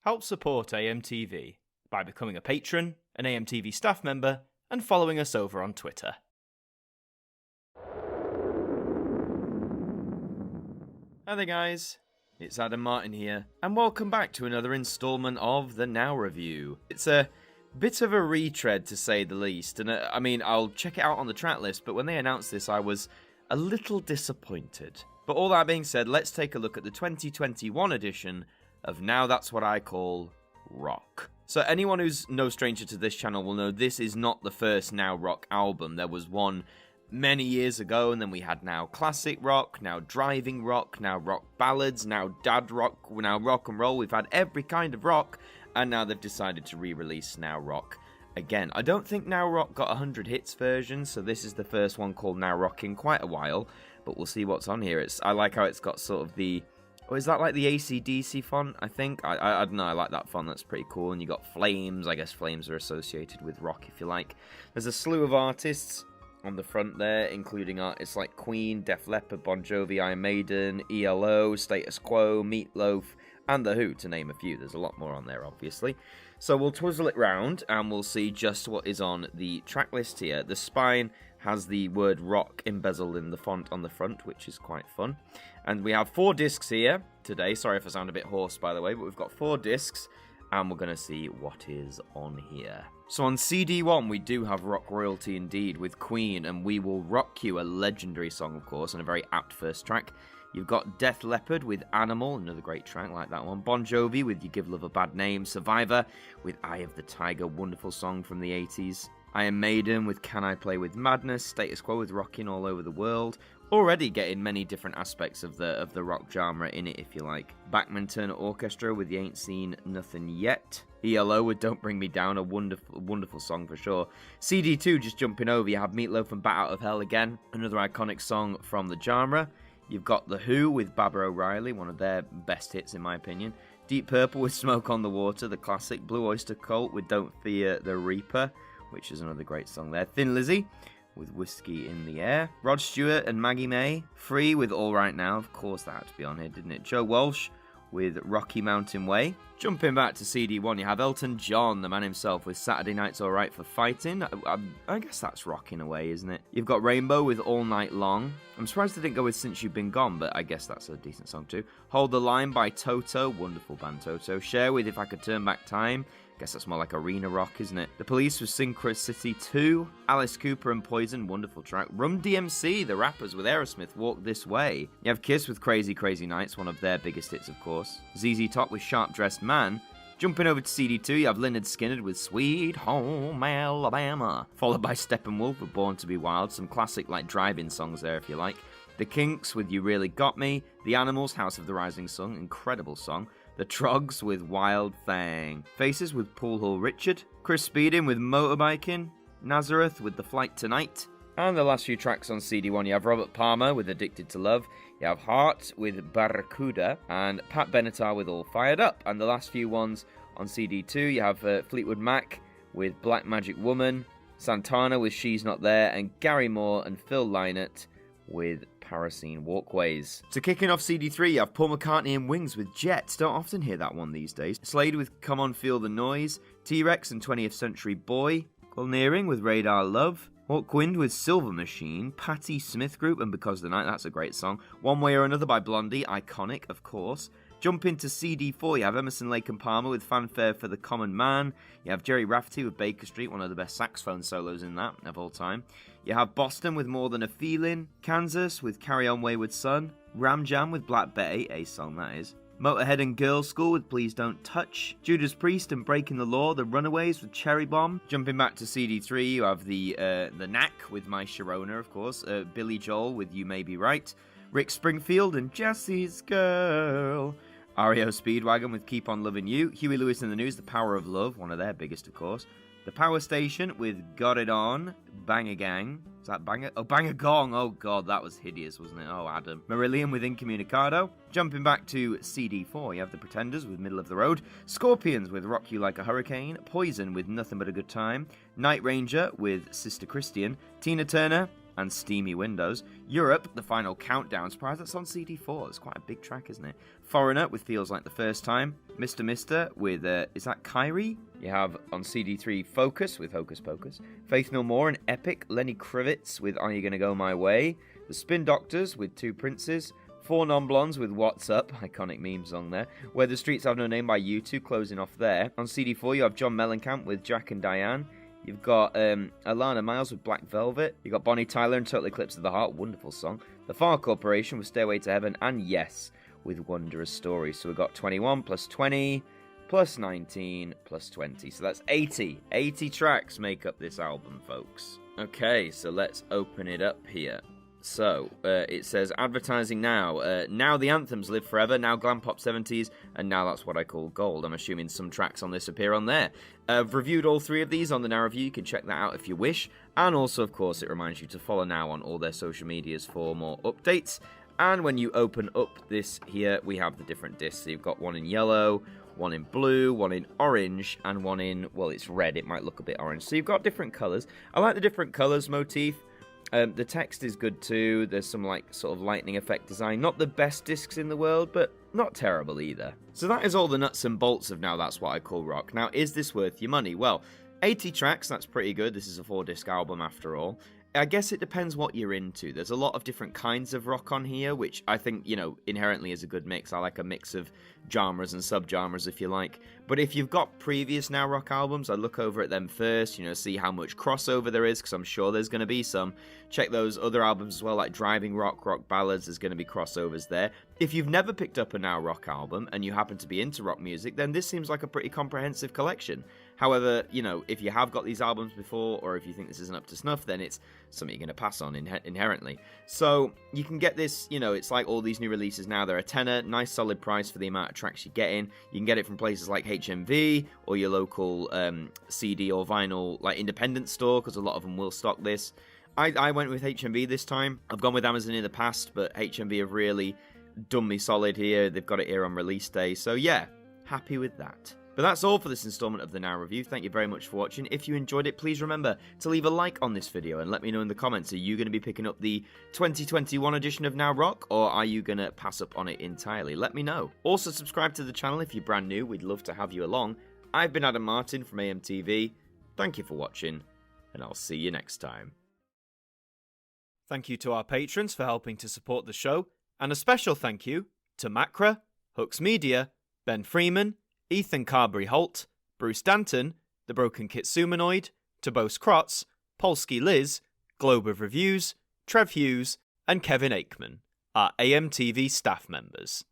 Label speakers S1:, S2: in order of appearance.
S1: Help support AMTV by becoming a patron, an AMTV staff member, and following us over on Twitter. Hi there guys, it's Adam Martin here, and welcome back to another instalment of the Now Review. It's a bit of a retread to say the least, and I mean, I'll check it out on the track list, but when they announced this I was a little disappointed. But all that being said, let's take a look at the 2021 edition of Now That's What I Call Rock. So anyone who's no stranger to this channel will know this is not the first Now Rock album. There was one many years ago, and then we had Now Classic Rock, Now Driving Rock, Now Rock Ballads, Now Dad Rock, Now Rock and Roll. We've had every kind of rock, and now they've decided to re-release Now Rock again. I don't think Now Rock got 100 hits version, so this is the first one called Now Rock in quite a while, but we'll see what's on here. I like how it's got sort of the... Oh, is that like the AC/DC font, I think? I don't know, I like that font, that's pretty cool. And you got flames, I guess flames are associated with rock, if you like. There's a slew of artists on the front there, including artists like Queen, Def Leppard, Bon Jovi, Iron Maiden, ELO, Status Quo, Meatloaf, and The Who, to name a few. There's a lot more on there, obviously. So we'll twizzle it round, and we'll see just what is on the track list here. The spine has the word rock embezzled in the font on the front, which is quite fun. And we have 4 discs here today. Sorry if I sound a bit hoarse, by the way, but we've got 4 discs, and we're going to see what is on here. So on CD1, we do have rock royalty indeed with Queen, and We Will Rock You, a legendary song, of course, and a very apt first track. You've got Def Leppard with Animal, another great track like that one. Bon Jovi with You Give Love a Bad Name. Survivor with Eye of the Tiger, wonderful song from the 80s. Iron Maiden with Can I Play With Madness. Status Quo with Rockin' All Over the World. Already getting many different aspects of the rock genre in it, if you like. Bachman Turner Orchestra with You Ain't Seen Nothing Yet. ELO with Don't Bring Me Down, a wonderful song for sure. CD2, just jumping over, you have Meatloaf and Bat Out of Hell again, another iconic song from the genre. You've got The Who with Baba O'Reilly, one of their best hits in my opinion. Deep Purple with Smoke on the Water, the classic. Blue Oyster Cult with Don't Fear the Reaper, which is another great song there. Thin Lizzy with Whiskey in the Air. Rod Stewart and Maggie May. Free with All Right Now, of course that had to be on here, didn't it? Joe Walsh with Rocky Mountain Way. Jumping back to CD1, you have Elton John, the man himself, with Saturday Night's Alright for Fighting. I guess that's rock in a way, isn't it? You've got Rainbow with All Night Long. I'm surprised they didn't go with Since You've Been Gone, but I guess that's a decent song too. Hold the Line by Toto, wonderful band Toto. Cher with If I Could Turn Back Time. Guess that's more like arena rock, isn't it? The Police with Synchronicity 2. Alice Cooper and Poison, wonderful track. Rum DMC, the rappers, with Aerosmith, Walk This Way. You have Kiss with Crazy Crazy Nights, one of their biggest hits, of course. ZZ Top with Sharp Dressed Man. Jumping over to CD2, you have Lynyrd Skynyrd with Sweet Home Alabama. Followed by Steppenwolf with Born to Be Wild, some classic like drive-in songs there if you like. The Kinks with You Really Got Me. The Animals, House of the Rising Sun, incredible song. The Trogs with Wild Thing. Faces with Pool Hall Richard. Chris Speeding with Motorbiking. Nazareth with The Flight Tonight. And the last few tracks on CD1, you have Robert Palmer with Addicted to Love. You have Heart with Barracuda. And Pat Benatar with All Fired Up. And the last few ones on CD2, you have Fleetwood Mac with Black Magic Woman. Santana with She's Not There. And Gary Moore and Phil Lynott with Paracene Walkways. So kicking off CD3, you have Paul McCartney and Wings with Jet. Don't often hear that one these days. Slade with Come On Feel the Noise. T-Rex and 20th Century Boy. Gulneering with Radar Love. Hawkwind with Silver Machine. Patti Smith Group and Because the Night, that's a great song. One Way or Another by Blondie, iconic of course. Jump into CD4, you have Emerson, Lake and Palmer with Fanfare for the Common Man. You have Jerry Rafferty with Baker Street, one of the best saxophone solos in that of all time. You have Boston with More Than a Feeling. Kansas with Carry On Wayward Son. Ram Jam with Black Betty, a song that is. Motorhead and Girls School with Please Don't Touch. Judas Priest and Breaking the Law. The Runaways with Cherry Bomb. Jumping back to CD3, you have the Knack with My Sharona, of course. Billy Joel with You May Be Right. Rick Springfield and Jesse's Girl. REO Speedwagon with Keep On Loving You. Huey Lewis and the News, The Power of Love, one of their biggest, of course. The Power Station with Got It On. Bang a Gang. Is that Bang a... Oh, Bang a Gong. Oh, God, that was hideous, wasn't it? Oh, Adam. Marillion with Incommunicado. Jumping back to CD4, you have The Pretenders with Middle of the Road. Scorpions with Rock You Like a Hurricane. Poison with Nothing But a Good Time. Night Ranger with Sister Christian. Tina Turner and Steamy Windows. Europe, The Final Countdown. Surprised that's on CD4. It's quite a big track, isn't it? Foreigner with Feels Like the First Time. Mr. Mister with, is that Kyrie? You have on CD3 Focus with Hocus Pocus, Faith No More and Epic, Lenny Kravitz with Are You Gonna Go My Way, The Spin Doctors with Two Princes, Four Non-Blondes with What's Up, iconic meme song there, Where the Streets Have No Name by U2 closing off there. On CD4 you have John Mellencamp with Jack and Diane, you've got Alana Miles with Black Velvet, you've got Bonnie Tyler and Total Eclipse of the Heart, wonderful song, The Far Corporation with Stairway to Heaven, and Yes with Wondrous Story. So we've got 21 plus 20 plus 19 plus 20. So that's 80. 80 tracks make up this album, folks. Okay, so let's open it up here. So, it says, advertising now. Now the anthems live forever, now glam pop 70s, and now that's what I call gold. I'm assuming some tracks on this appear on there. I've reviewed all three of these on the Now Review. You can check that out if you wish. And also, of course, it reminds you to follow Now on all their social medias for more updates. And when you open up this here, we have the different discs. So you've got one in yellow, one in blue, one in orange, and one in, well, it's red. It might look a bit orange. So you've got different colours. I like the different colours motif. The text is good too. There's some like sort of lightning effect design. Not the best discs in the world, but not terrible either. So that is all the nuts and bolts of Now That's What I Call Rock. Now, is this worth your money? Well, 80 tracks, that's pretty good. This is a 4-disc album after all. I guess it depends what you're into. There's a lot of different kinds of rock on here, which I think, you know, inherently is a good mix. I like a mix of genres and sub-genres, if you like. But if you've got previous Now Rock albums, I'd look over at them first, you know, see how much crossover there is, because I'm sure there's going to be some. Check those other albums as well, like Driving Rock, Rock Ballads, there's going to be crossovers there. If you've never picked up a Now Rock album, and you happen to be into rock music, then this seems like a pretty comprehensive collection. However, you know, if you have got these albums before, or if you think this isn't up to snuff, then it's something you're going to pass on inherently. So, you can get this, you know, it's like all these new releases now. They're a tenner, nice solid price for the amount of tracks you're getting. You can get it from places like HMV, or your local CD or vinyl, like, independent store, because a lot of them will stock this. I went with HMV this time. I've gone with Amazon in the past, but HMV have really done me solid here. They've got it here on release day. So, yeah, happy with that. But that's all for this installment of the Now Review. Thank you very much for watching. If you enjoyed it, please remember to leave a like on this video and let me know in the comments. Are you going to be picking up the 2021 edition of Now Rock, or are you going to pass up on it entirely? Let me know. Also, subscribe to the channel if you're brand new. We'd love to have you along. I've been Adam Martin from AMTV. Thank you for watching, and I'll see you next time. Thank you to our patrons for helping to support the show, and a special thank you to Macra, Hooks Media, Ben Freeman, Ethan Carberry-Holt, Bruce Danton, The Broken Kitsumanoid, Tobos Krotz, Polsky Liz, Globe of Reviews, Trev Hughes, and Kevin Aikman, our AMTV staff members.